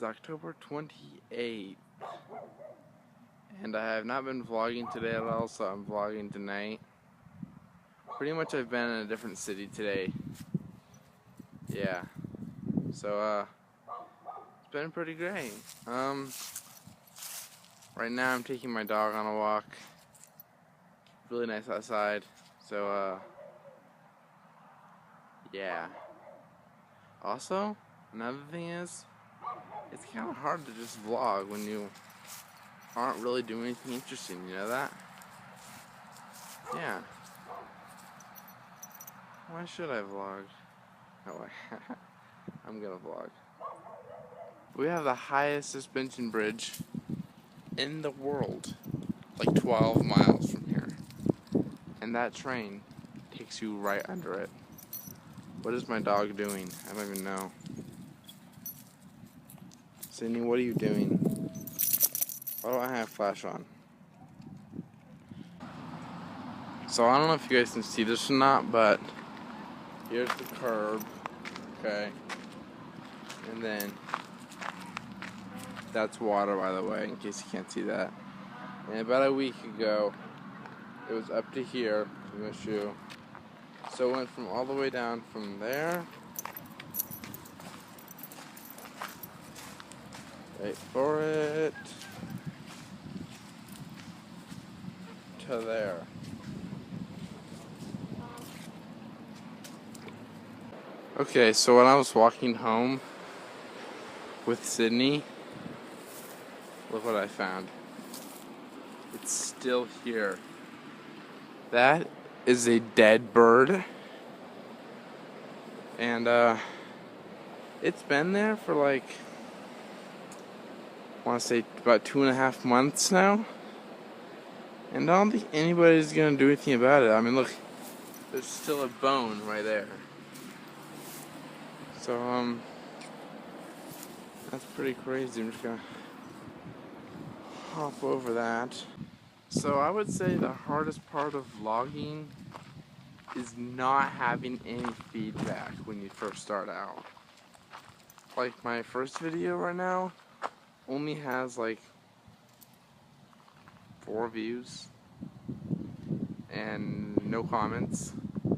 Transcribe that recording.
October 28th, and I have not been vlogging today at all, so I'm vlogging tonight. Pretty much I've been in a different city today. Yeah. So, it's been pretty great. Right now I'm taking my dog on a walk. Really nice outside. So, yeah. Also, another thing is, it's kind of hard to just vlog when you aren't really doing anything interesting, you know that? Yeah. Why should I vlog? Oh, I'm gonna vlog. We have the highest suspension bridge in the world, like 12 miles from here. And that train takes you right under it. What is my dog doing? I don't even know. Sydney, what are you doing? Why do I have flash on? So I don't know if you guys can see this or not, but here's the curb, okay? And then that's water, by the way, in case you can't see that. And about a week ago, it was up to here in the shoe. So it went from all the way down from there. Wait for it. To there. Okay, so when I was walking home with Sydney, look what I found. It's still here. That is a dead bird. And it's been there for like, I want to say about 2.5 months now. And I don't think anybody's gonna do anything about it. I mean, look, there's still a bone right there. So, that's pretty crazy. I'm just gonna hop over that. So I would say the hardest part of vlogging is not having any feedback when you first start out. Like my first video right now only has like 4 views and no comments.